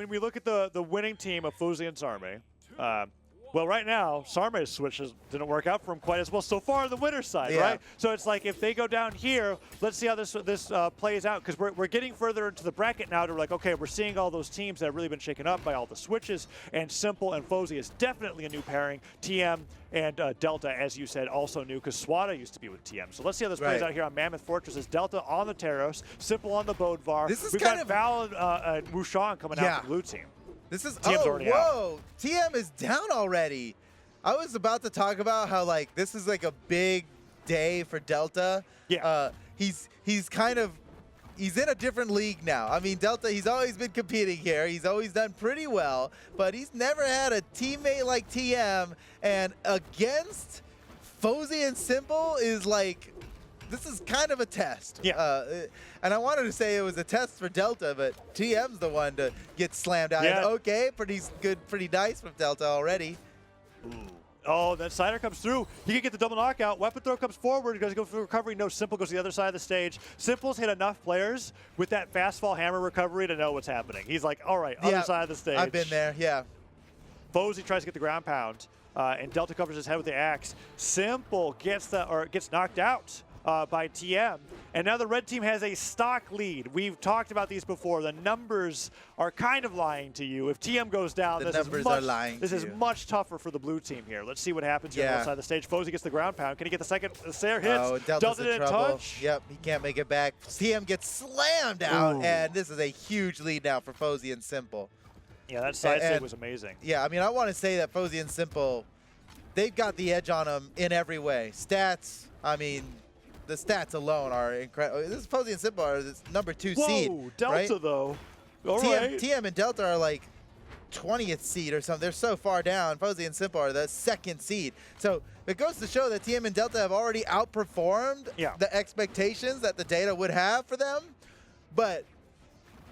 mean, we look at the winning team of Fozey and Sarme. Well, right now, Sarme's switches didn't work out for him quite as well so far on the winner's side, right? So it's like if they go down here, let's see how this plays out, because we're getting further into the bracket now to like, okay, we're seeing all those teams that have really been shaken up by all the switches, and simpLe and Fozey is definitely a new pairing. TM and Delta, as you said, also new, because Swada used to be with TM. So let's see how this plays out here on Mammoth Fortress. Is Delta on the Teros, simpLe on the Bodvar. We've got Val and Wushan coming out from the blue team. This is, TM's already out. TM is down already. I was about to talk about how like this is like a big day for Delta. Yeah. He's in a different league now. I mean, Delta, he's always been competing here. He's always done pretty well, but he's never had a teammate like TM, and against Fozey and simpLe is like, this is kind of a test. Yeah. And I wanted to say it was a test for Delta, but TM's the one to get slammed out. And okay, pretty good, pretty nice from Delta already. Ooh. Oh, that Cider comes through. He can get the double knockout. Weapon throw comes forward. He goes to go for recovery. No, simpLe goes to the other side of the stage. simpLe's hit enough players with that fast fall hammer recovery to know what's happening. He's like, all right, other side of the stage. I've been there, yeah. Fozey tries to get the ground pound, and Delta covers his head with the axe. simpLe gets knocked out by TM, and now the red team has a stock lead. We've talked about these before. The numbers are kind of lying to you. If TM goes down, this is much tougher for the blue team here. Let's see what happens here on the side of the stage. Fozey gets the ground pound. Can he get the second snare hits? Oh, Delta in trouble. Yep, he can't make it back. TM gets slammed out, and this is a huge lead now for Fozey and simpLe. Yeah, that side save was amazing. Yeah, I mean, I want to say that Fozey and simpLe, they've got the edge on them in every way. Stats, I mean, the stats alone are incredible. This is Fozey and simpLe are this #2 seed. Whoa, Delta right? though. All right. TM and Delta are like 20th seed or something. They're so far down. Fozey and simpLe are the 2nd seed. So it goes to show that TM and Delta have already outperformed the expectations that the data would have for them. But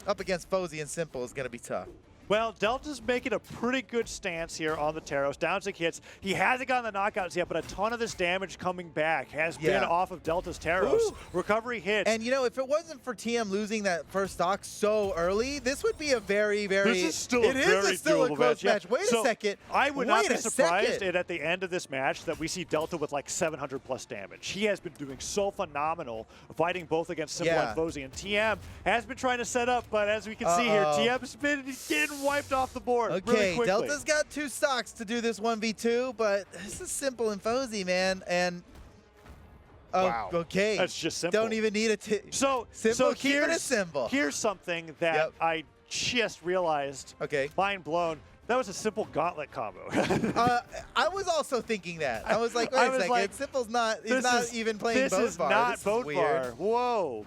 up against Fozey and simpLe is going to be tough. Well, Delta's making a pretty good stance here on the Teros. Down-stick hits. He hasn't gotten the knockouts yet, but a ton of this damage coming back has been off of Delta's Teros. Ooh. Recovery hits. And, you know, if it wasn't for TM losing that first stock so early, this would be a very, very... This is still a close match. Wait a second. I would not be surprised at the end of this match that we see Delta with like 700+ damage. He has been doing so phenomenal, fighting both against simpLe and Fozey. And TM has been trying to set up, but as we can see here, TM's been getting wiped off the board really quickly. Delta's got 2 stocks to do this 1v2, but this is simpLe and Fozey, man. And okay, that's just simpLe. Don't even need a so keep it as simple. Here's something that I just realized. Okay, mind blown. That was a simpLe gauntlet combo. I was also thinking that. I was like, wait a second. Like, simpLe's not. He's not even playing Bodvar. This is not Bodvar. Whoa.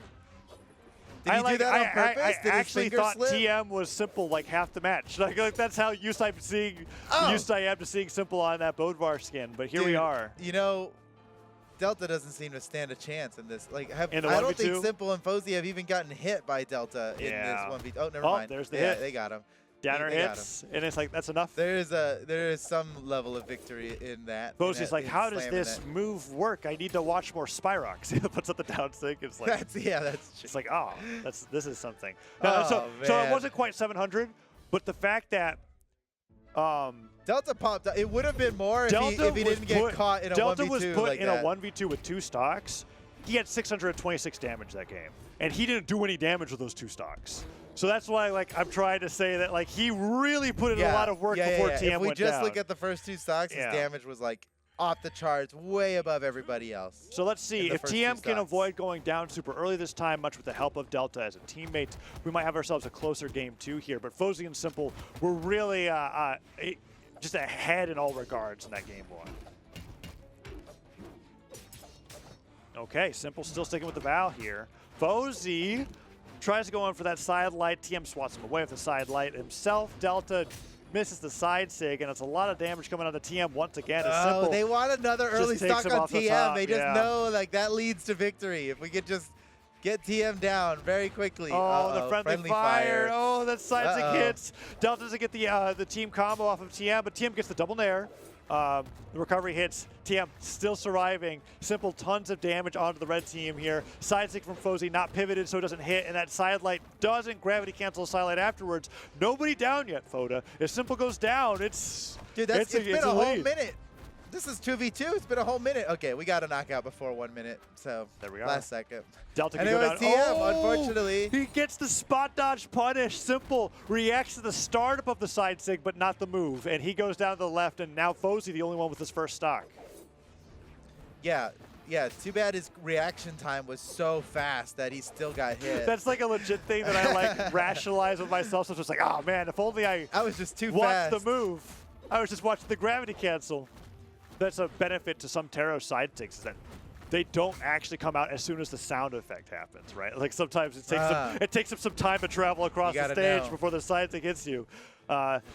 Did he do that on purpose? I actually thought TM was simpLe like half the match. Like that's how used I am to seeing simpLe on that Bodvar skin. But here we are. You know, Delta doesn't seem to stand a chance in this. Like, I don't think simpLe and Fozey have even gotten hit by Delta in this 1v2. Oh, never mind. There's the hit. They got him. Downer hits, and it's like, that's enough. There is some level of victory in that. Fozey's like, how does this move work? I need to watch more Spyrox. He puts up the down stick. It's like, that's true. It's like, oh, this is something. So it wasn't quite 700, but the fact that Delta popped up. It would have been more if he didn't get caught in a 1v2 Delta was put like in a 1v2 with 2 stocks. He had 626 damage that game, and he didn't do any damage with those 2 stocks. So that's why, like, I'm trying to say that, like, he really put in a lot of work before TM went down. If we just look at the first 2 stocks, his damage was, like, off the charts, way above everybody else. So let's see if TM can avoid going down super early this time, much with the help of Delta as a teammate. We might have ourselves a closer game 2 here. But Fozey and simpLe were really just ahead in all regards in that game 1. Okay, simpLe still sticking with the Val here. Fozey tries to go in for that side light. TM swats him away with the side light himself. Delta misses the side sig, and it's a lot of damage coming on the TM once again. Oh, they want another early stock on TM. They just know like that leads to victory. If we could just get TM down very quickly. Oh, the friendly fire. Oh, that side sig hits. Delta doesn't get the team combo off of TM, but TM gets the double nair. The recovery hits. TM still surviving. simple, tons of damage onto the red team here. Side stick from Fozey, not pivoted so it doesn't hit, and that side light doesn't gravity cancel side light afterwards. Nobody down yet, Foda. If simple goes down, it's dude. It's been a whole minute. This is 2v2. It's been a whole minute. Okay, we got a knockout before 1 minute, so there we are. Last second. Delta can and go it was down. TM, unfortunately. He gets the spot dodge punish. simple reacts to the startup of the side stick, but not the move, and he goes down to the left, and now Fozey the only one with his first stock. Yeah, too bad his reaction time was so fast that he still got hit. That's like a legit thing that I like rationalize with myself. So it's just like, oh man, if only I was just too watched fast. the move. I was just watching the gravity cancel. That's a benefit to some Taro side sticks, is that they don't actually come out as soon as the sound effect happens, right? Like sometimes it takes them some time to travel across the stage before the side stick hits you.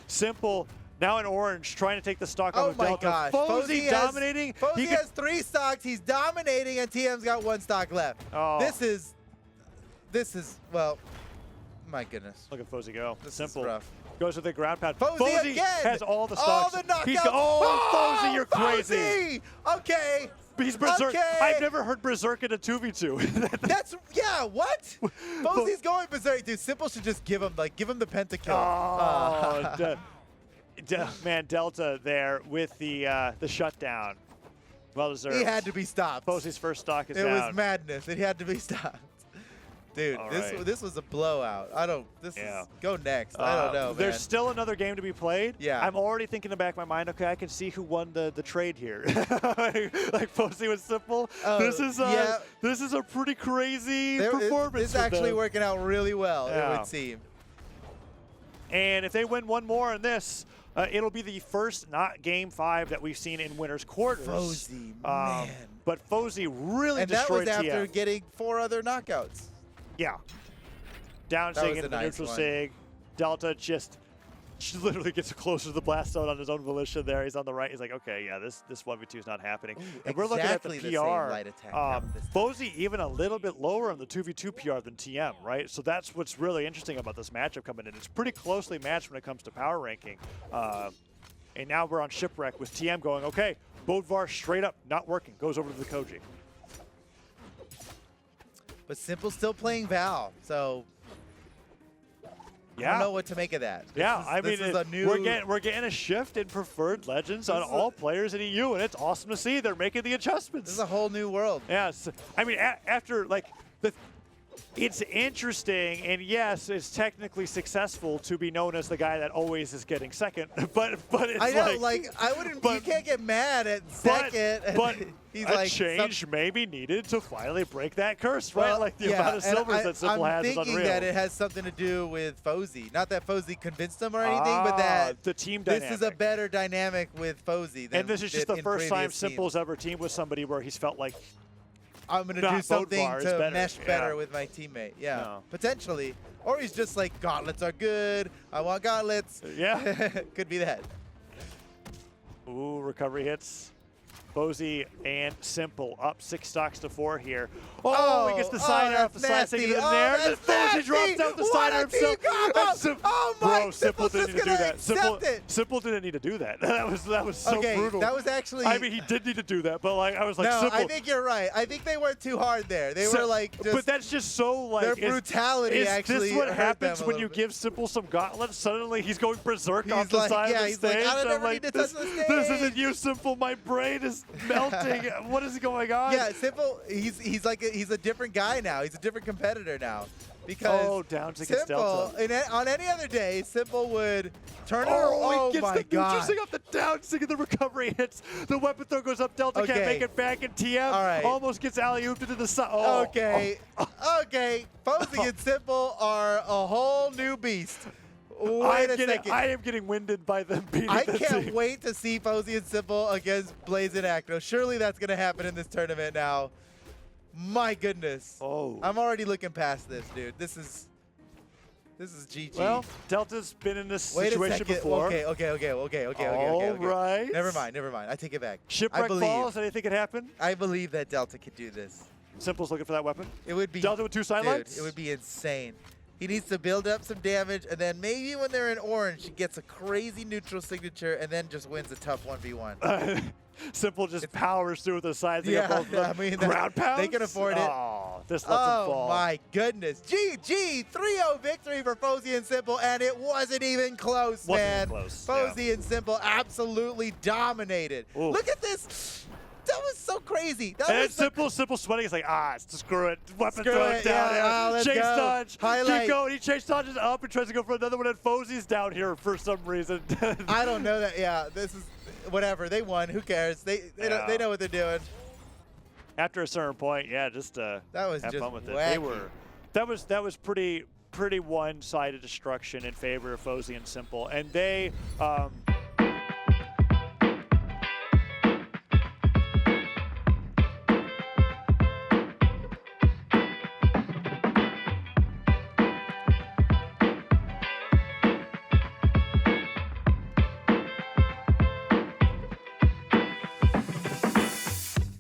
simple. Now in orange, trying to take the stock off of Delta. Gosh. Fozey dominating. Fozey has 3 stocks. He's dominating, and TM's got 1 stock left. Oh. This is, well, my goodness. Look at Fozey go. This simple. is rough. Goes with the ground pound. Fozey again. Has all the stocks. All the knockouts. Fozey, you're crazy. Fozey! Okay. He's berserk. Okay. I've never heard berserk in a 2v2. Yeah, what? Fozey's going berserk, dude. simple should just give him the pentakill. Oh, man, Delta there with the shutdown. Well deserved. He had to be stopped. Fozey's first stock is down. It was madness. It had to be stopped. Dude, this was a blowout. Go next. I don't know, man. There's still another game to be played. Yeah. I'm already thinking in the back of my mind, okay, I can see who won the trade here. like Fozey was simple. This is a pretty crazy performance. It's actually working out really well, it would seem. And if they win one more in this, it'll be the first not Game 5 that we've seen in winners quarters. Fozey, man. But Fozey really destroyed TM. And that was after getting 4 other knockouts. Yeah. Down sig into the neutral sig. Delta just literally gets closer to the blast zone on his own volition there. He's on the right. He's like, okay, yeah, this 1v2 is not happening. And we're looking at the PR. Fozey even a little bit lower on the 2v2 PR than TM, right? So that's what's really interesting about this matchup coming in. It's pretty closely matched when it comes to power ranking. And now we're on Shipwreck with TM going, okay, Bodvar straight up not working. Goes over to the Koji. But simple's still playing Val, so I don't know what to make of that. We're getting a shift in preferred legends on all players in EU, and it's awesome to see. They're making the adjustments. This is a whole new world. Yes, I mean after like it's interesting, and yes, it's technically successful to be known as the guy that always is getting second. But it's I know, I wouldn't. You can't get mad at second. But he's a change maybe needed to finally break that curse, right? Like the amount of silvers that simple has is unreal. I'm thinking that it has something to do with Fozey. Not that Fozey convinced him or anything, but that the team dynamic. This is a better dynamic with Fozey. And this is just the first time simple's ever teamed with somebody where he's felt like, I'm going to do something to mesh better with my teammate. Yeah, no. Potentially. Or he's just like, gauntlets are good. I want gauntlets. Yeah. Could be that. Ooh, recovery hits. Fozey and simple up 6 stocks to 4 here. Oh, he gets the side air off the side stick in there. And Fozey drops out the side air himself. Oh my! Bro, simple didn't need to do that. Simple didn't need to do that. That was so brutal. That was actually. I mean, he did need to do that, but like I was like, no, simple. I think you're right. I think they went too hard there. They were like, just. But that's just so like. Their brutality actually. Is this what happens when you give simple some gauntlets? Suddenly he's going berserk off the side of the stage. I don't ever need to touch the stage. This isn't you, simple. My brain is melting. What is going on? Yeah, simple. He's a different guy now. He's a different competitor now. Because down to simple on any other day, simple would turn it. Oh, he gets the neutral sig off the down sig and the recovery hits. The weapon throw goes up. Delta can't make it back, and TM almost gets alley-ooped into the side. Okay. Fozey and simple are a whole new beast. Wait a second. I am getting winded by them beating I can't wait to see Fozey and simple against Blaze and Acro. Surely that's going to happen in this tournament now. My goodness. Oh. I'm already looking past this, dude. This is GG. Well, Delta's been in this situation before. Okay. All right. Never mind. I take it back. Shipwreck falls. Anything could happen? I believe that Delta could do this. Simple's looking for that weapon. It would be Delta with 2 side lights? It would be insane. He needs to build up some damage, and then maybe when they're in orange, he gets a crazy neutral signature, and then just wins a tough 1v1. simpLe just powers through with the sides. Yeah, I mean, ground pounds. they can afford it. Oh, this lets him fall. Oh my goodness. GG, 3-0 victory for Fozey and simpLe, and it wasn't even close, man. Fozey and simpLe absolutely dominated. Ooh. Look at this. That was so crazy. That And was so simpLe sweating. It's like, screw it. Weapon Screw throw it, it down. yeah, let's Chase go. dodge. Highlight. Keep going. He chase dodges up and tries to go for another one, and Fozey's down here for some reason. I don't know that. Yeah, this is whatever. They won. Who cares? They know what they're doing. After a certain point, yeah, just that was have just fun with it. wacky. They were that was pretty one-sided destruction in favor of Fozey and simpLe, and they